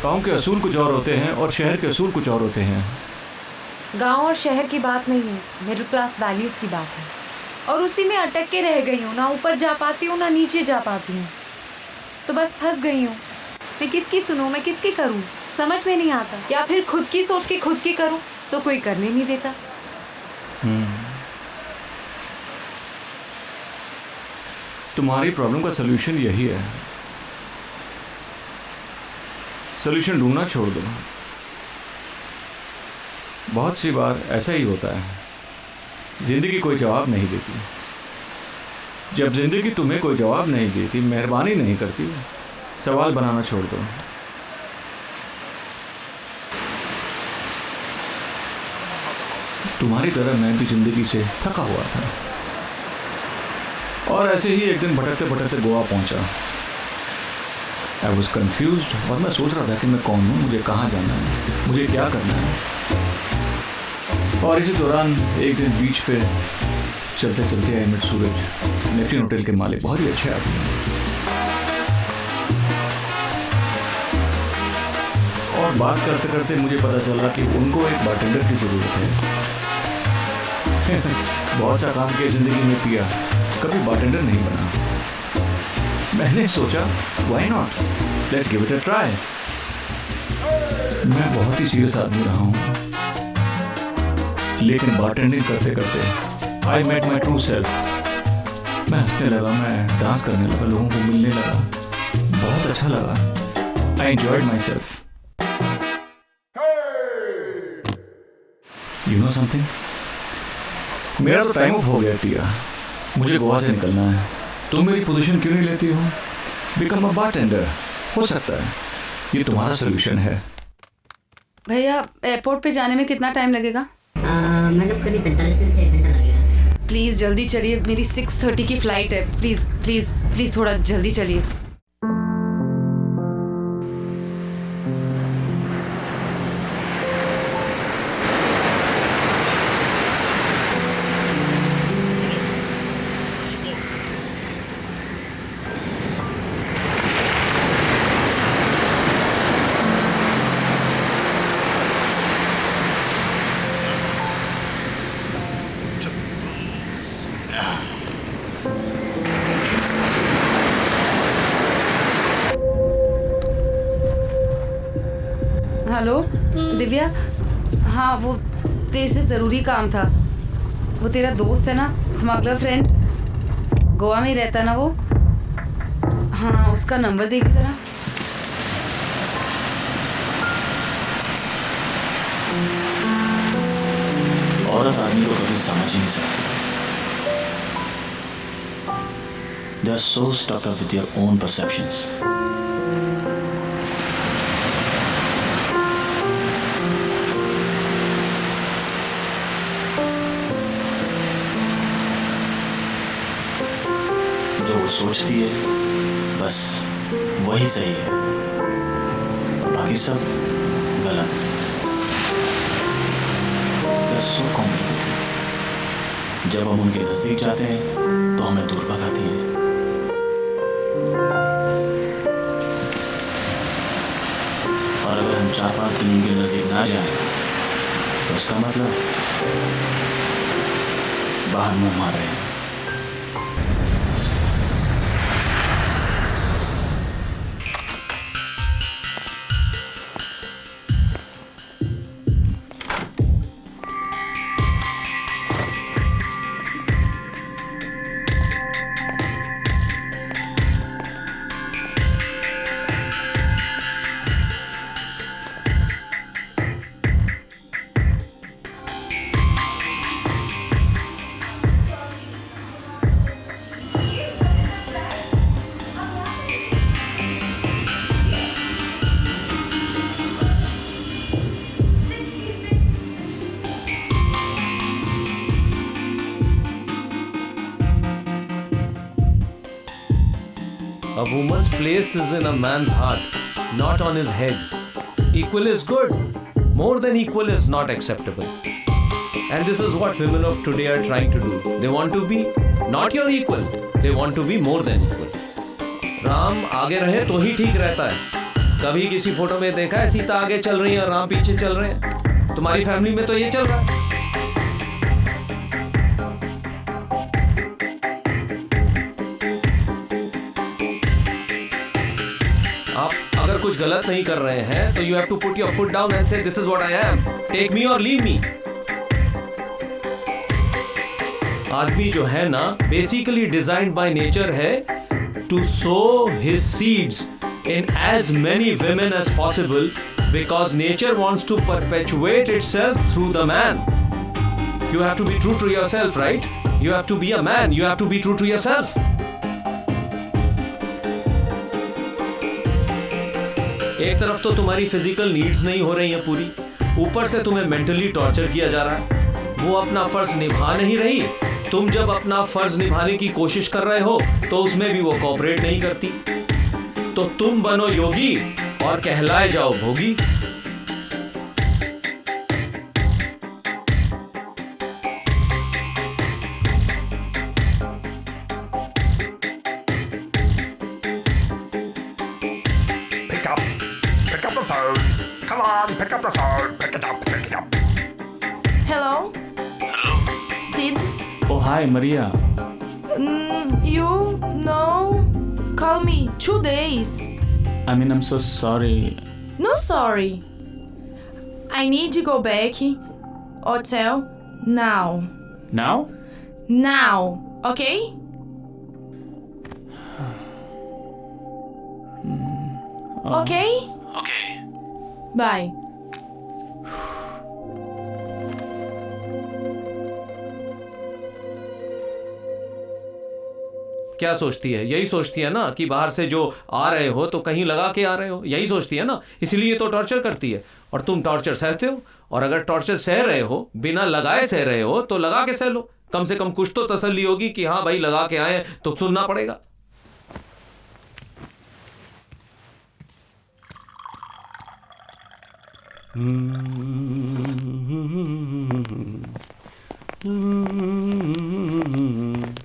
गांव के असूल कुछ और होते हैं और शहर के असूल कुछ और होते हैं। गांव और शहर की बात नहीं है, मिडिल क्लास वैल्यूज की बात है। और उसी में अटक के रह गई हूँ, ना ऊपर जा पाती हूँ ना नीचे जा पाती हूँ, तो बस फंस गई हूँ। मैं किसकी सुनूं, मैं किसकी करूँ, समझ में नहीं आता। या फिर खुद की सोच के खुद की करूँ तो कोई करने नहीं देता। तुम्हारी प्रॉब्लम का सोल्यूशन यही है, सोल्यूशन ढूंढना छोड़ दो। बहुत सी बार ऐसा ही होता है, जिंदगी कोई जवाब नहीं देती। जब जिंदगी तुम्हें कोई जवाब नहीं देती, मेहरबानी नहीं करती, सवाल बनाना छोड़ दो। तुम्हारी तरह मैं भी जिंदगी से थका हुआ था और ऐसे ही एक दिन भटकते भटकते गोवा पहुंचा। आई वॉज कन्फ्यूज्ड और मैं सोच रहा था कि मैं कौन हूँ, मुझे कहाँ जाना है, मुझे क्या करना है। और इसी दौरान एक दिन बीच पे चलते चलते I met Suraj, Neptune hotel के मालिक, बहुत ही अच्छे आदमी हैं। और बात करते करते मुझे पता चला कि उनको एक बारटेंडर की ज़रूरत है। बहुत सा काम किया जिंदगी में, पिया, कभी बारटेंडर नहीं बना। मैंने सोचा why not, let's give it a try. मैं बहुत ही सीरियस आदमी रहा हूँ, लेकिन बारटेंडिंग करते करते I met my true self. मैं हंसने लगा, मैं डांस करने लगा, लोगों को मिलने लगा, बहुत अच्छा लगा। I enjoyed my self. You know something, मेरा तो टाइम अप हो गया टिया, मुझे गोवा से निकलना है। तुम मेरी पोजीशन क्यों नहीं लेती हो? Become a bartender. हो सकता है ये तुम्हारा सोल्यूशन है। भैया, एयरपोर्ट पे जाने में कितना टाइम लगेगा? मैडम करीब 45 मिनट 1 घंटा लगेगा। प्लीज़ जल्दी चलिए, मेरी 6:30 की फ़्लाइट है। प्लीज़ प्लीज़ प्लीज़ थोड़ा जल्दी चलिए। हेलो दिव्या, हाँ वो तेरे से ज़रूरी काम था। वो तेरा दोस्त है ना, स्मगलर फ्रेंड, गोवा में ही रहता है ना वो? हाँ, उसका नंबर देगी ज़रा। औरत आदमी को कभी समझ ही नहीं सकती। They are so stuck up with their own perceptions. जो वो सोचती है बस वही सही है और बाकी सब गलत। They're so complicated. जब हम उनके नजदीक जाते हैं तो हमें दूर भगाती हैं। और अगर हम 4-5 दिन उनके नजदीक ना जाएं तो उसका मतलब बाहर मुंह मार रहे हैं। A woman's place is in a man's heart, not on his head. Equal is good. More than equal is not acceptable. And this is what women of today are trying to do. They want to be not your equal. They want to be more than equal. Ram आगे रहे तो ही ठीक रहता है, कभी किसी photo में देखा है सीता आगे चल रही है और राम पीछे चल रहे हैं? तुम्हारी फैमिली में तो ये चल रहा है। आप अगर कुछ गलत नहीं कर रहे हैं तो you have to put your foot down and say this is what I am, take me और लीव मी। आदमी जो है ना बेसिकली डिजाइन्ड बाय नेचर है to sow his seeds in as many women as possible because nature wants to perpetuate itself through the man. You have to be true to yourself, right? You have to be a man. You have to be true to yourself. एक तरफ तो तुम्हारी physical needs नहीं हो रही हैं पूरी, ऊपर से तुम्हें मेंटली टॉर्चर किया जा रहा है। वो अपना फर्ज निभा नहीं रही, तुम जब अपना फर्ज निभाने की कोशिश कर रहे हो तो उसमें भी वो कोऑपरेट नहीं करती। तो तुम बनो योगी और कहलाए जाओ भोगी। Pick up the phone. Come on, pick up the phone. Pick it up, pick it up. Hello? Sid? Oh, hi, Maria. You? No? Call me 2 days. I mean, I'm so sorry. No sorry. I need to go back. Hotel. Now. Now? Now. Okay? Okay? Okay. Bye. क्या सोचती है? यही सोचती है ना कि बाहर से जो आ रहे हो तो कहीं लगा के आ रहे हो, यही सोचती है ना, इसीलिए तो टॉर्चर करती है। और तुम टॉर्चर सहते हो, और अगर टॉर्चर सह रहे हो, बिना लगाए सह रहे हो, तो लगा के सह लो। कम से कम कुछ तो तसल्ली होगी कि हाँ भाई लगा के आए तो सुनना पड़ेगा।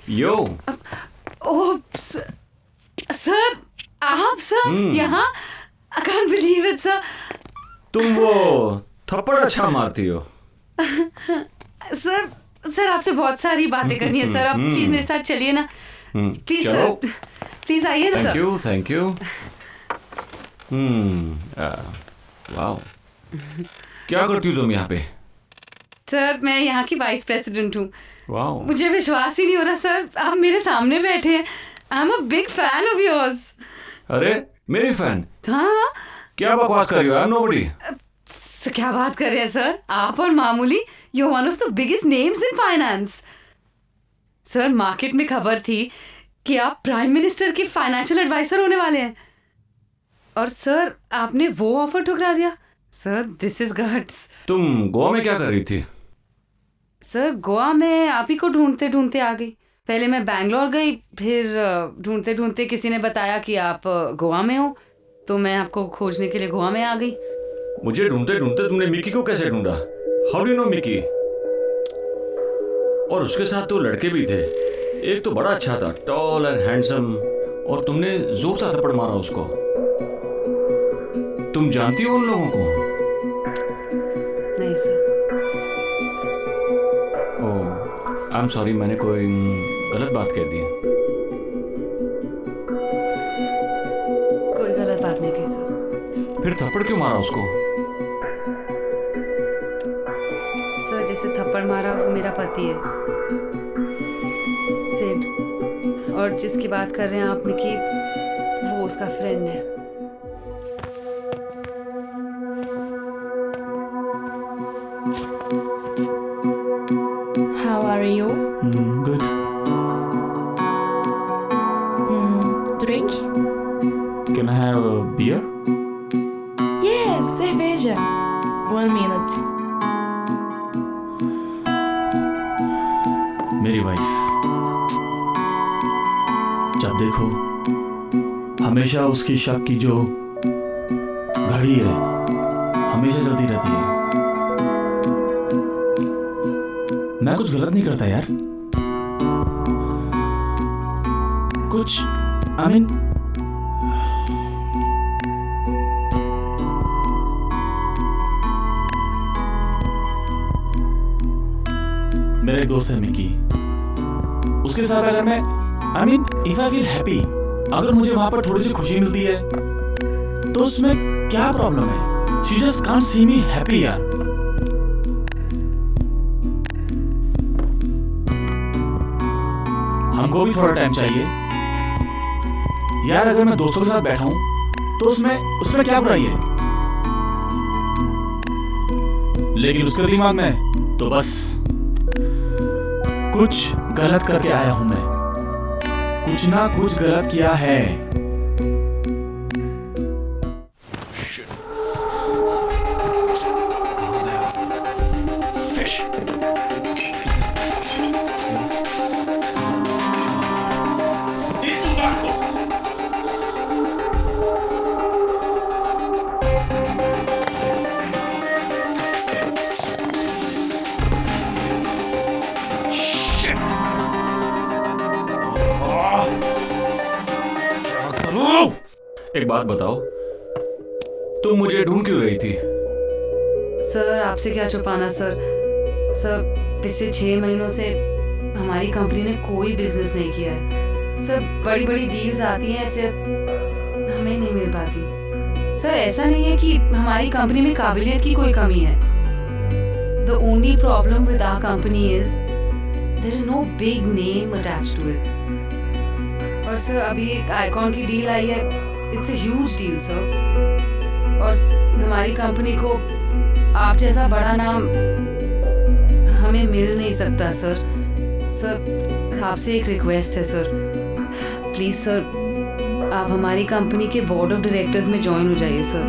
Yo. ओह सर, आप सर यहाँ? I can't believe it sir. तुम वो थप्पड़ अच्छा मारती हो। सर आपसे बहुत सारी बातें करनी है सर। आप प्लीज मेरे साथ चलिए ना, प्लीज चलो। सर, प्लीज आइए ना सर। Thank you. वाओ, क्या करती हो तुम यहाँ पे? सर मैं यहाँ की वाइस प्रेसिडेंट हूँ। वाओ, मुझे विश्वास ही नहीं हो रहा सर, आप मेरे सामने बैठे हैं। I am a big fan of yours. अरे मेरी फैन? हाँ, क्या बकवास कर रही हो? I am nobody. क्या बात कर रहे हैं सर, आप और मामूली, you are one of the biggest names in finance. Sir market में खबर थी कि आप प्राइम मिनिस्टर के फाइनेंशियल एडवाइजर होने वाले हैं, और सर आपने वो ऑफर ठुकरा दिया। Sir this is guts. तुम गोवा में क्या कर रही थी? सर गोवा में आप ही को ढूंढते ढूंढते आ गई। पहले मैं बैंगलोर गई, फिर ढूंढते ढूंढते किसी ने बताया कि आप गोवा में हो, तो मैं आपको खोजने के लिए गोवा में आ गई। मुझे ढूंढते ढूंढते तुमने मिकी को कैसे ढूंढा? How do you know Mickey? और उसके साथ तो लड़के भी थे, एक तो बड़ा अच्छा था, टॉल एंड हैंडसम, और तुमने जोर से थप्पड़ मारा उसको। तुम जानती हो उन लोगों को? नहीं sir. Oh, I am sorry, मैंने कोई गलत बात कह दी। कोई गलत बात नहीं कही सर। फिर थप्पड़ क्यों मारा उसको? सर जैसे थप्पड़ मारा वो मेरा पति है सिड, और जिसकी बात कर रहे हैं आप मिकी, वो उसका फ्रेंड है। How are you? Good. Drink? Can I have a beer? Yes, cerveja. 1 minute. मेरी वाइफ, जब देखो हमेशा उसकी शक की जो घड़ी है हमेशा चलती रहती है। मैं कुछ गलत नहीं करता यार, कुछ आई मीन मेरा एक दोस्त है मिकी, उसके साथ अगर मैं इफ आई फील हैप्पी, अगर मुझे वहां पर थोड़ी सी खुशी मिलती है तो उसमें क्या प्रॉब्लम है? She just can't see me happy यार। हमको भी थोड़ा टाइम चाहिए यार। अगर मैं दोस्तों के साथ बैठा हूं तो उसमें क्या बुराई है? लेकिन उसके दिमाग में तो बस कुछ गलत करके आया हूं मैं, कुछ ना कुछ गलत किया है। फिश एक बात बताओ, तुम मुझे ढूंढ क्यों रही थी? सर आपसे क्या छुपाना सर। सर पिछले 6 महीनों से हमारी कंपनी ने कोई बिजनेस नहीं किया है सर। बड़ी बड़ी डील्स आती हैं, ऐसे हमें नहीं मिल पाती सर। ऐसा नहीं है कि हमारी कंपनी में काबिलियत की कोई कमी है। The only problem with our company is there is no big name attached to it. और सर अभी एक आइकॉन की डील आई है, it's a huge deal sir. और हमारी कंपनी को आप जैसा बड़ा नाम हमें मिल नहीं सकता सर। सर आपसे एक रिक्वेस्ट है सर, प्लीज सर आप हमारी कंपनी के बोर्ड ऑफ डायरेक्टर्स में ज्वाइन हो जाइए सर।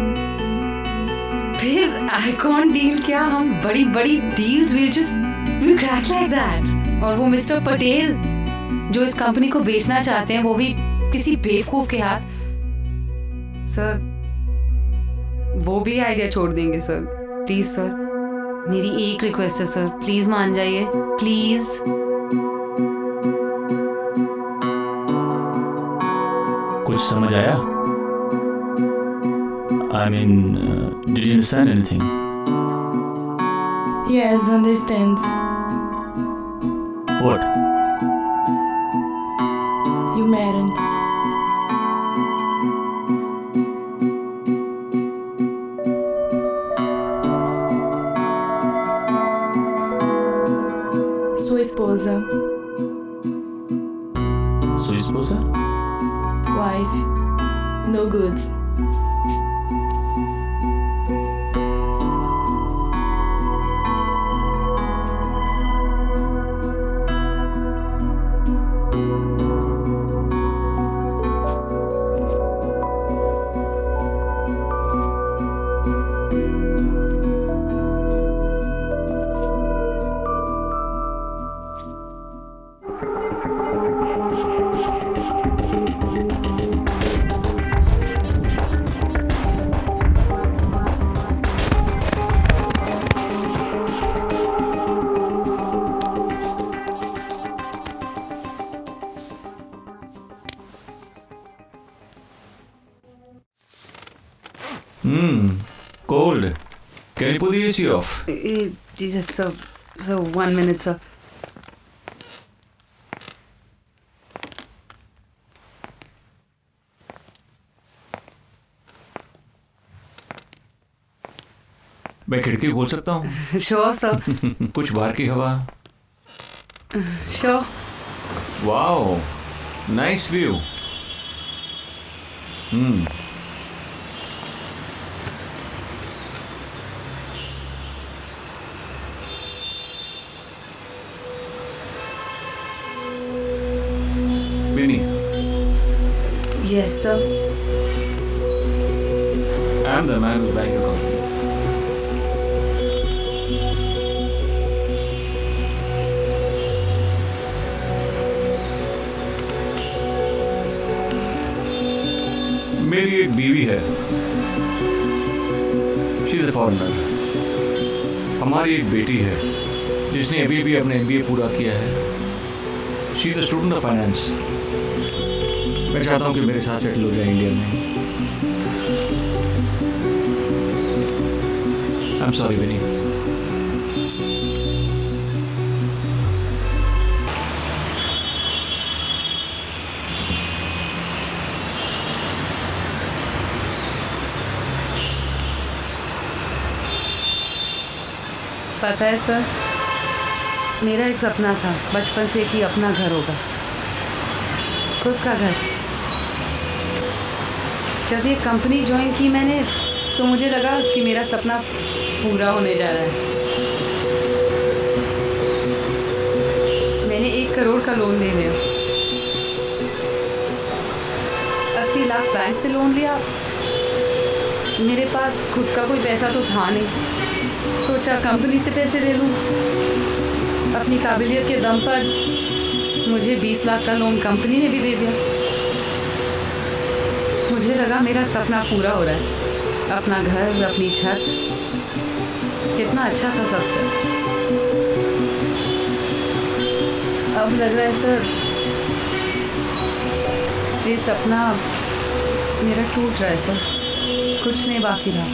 फिर आइकॉन डील क्या, हम बड़ी बड़ी deals will crack like that. और वो मिस्टर पटेल जो इस कंपनी को बेचना चाहते हैं, वो भी किसी बेवकूफ के हाथ। सर वो भी आइडिया छोड़ देंगे सर। प्लीज सर मेरी एक रिक्वेस्ट है सर, प्लीज मान जाइए प्लीज। कुछ समझ आया? I mean, did you understand anything? Yes, understand. What? You maren't. Sua esposa, Sua esposa? wife, no good. Cold. Can you put the AC off? Jesus sir, so 1 minute sir. मैं खिड़की खोल सकता हूँ? Sure sir. कुछ बाहर की हवा। Sure. Wow, nice view. Vinny, Yes sir. I am the man who's buying your company. मेरी एक बीवी है, शी इज अ फॉरेनर। हमारी एक बेटी है जिसने अभी भी अपने MBA पूरा किया है, she is a student of finance. मैं चाहता हूँ कि मेरे साथ सेटल हो जाए इंडिया में। आई एम सॉरी विनी। पता है सर, मेरा एक सपना था बचपन से कि अपना घर होगा, खुद का घर। जब ये कंपनी ज्वाइन की मैंने तो मुझे लगा कि मेरा सपना पूरा होने जा रहा है। मैंने 1 करोड़ का लोन ले लिया, 80 लाख बैंक से लोन लिया। मेरे पास खुद का कोई पैसा तो था नहीं, सोचा कंपनी से पैसे ले लूँ। अपनी काबिलियत के दम पर मुझे 20 लाख का लोन कंपनी ने भी दे दिया। मुझे लगा मेरा सपना पूरा हो रहा है, अपना घर, अपनी छत, कितना अच्छा था सबसे। अब लग रहा है सर, ये सपना मेरा टूट रहा है सर, कुछ नहीं बाकी रहा।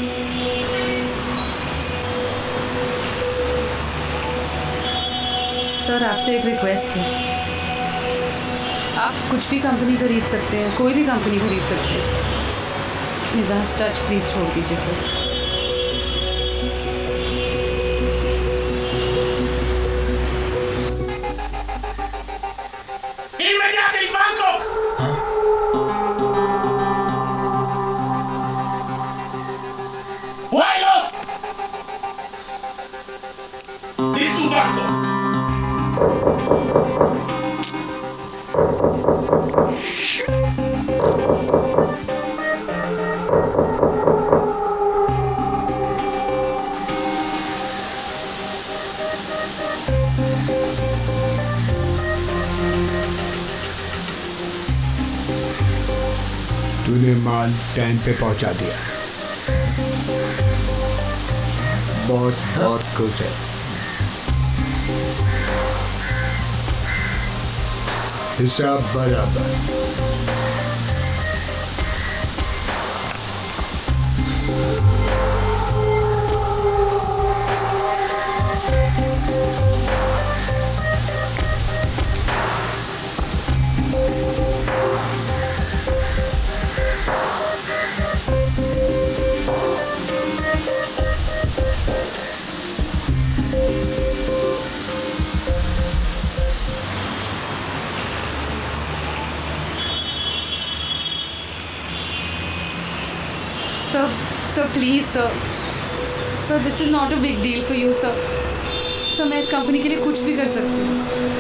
सर आपसे एक रिक्वेस्ट है, आप कुछ भी कंपनी खरीद सकते हैं, कोई भी कंपनी खरीद सकते हैं। निदास टच प्लीज़ छोड़ दीजिए sir. Immediately Bangkok! Vuelos! Is to Bangkok! तूने माल टाइम पे पहुंचा दिया, बॉस बहुत खुश है। हिसाब बराबर। Sir, please, sir. Sir, this is not a big deal for you, sir. Sir, मैं इस कंपनी के लिए कुछ भी कर सकती हूँ।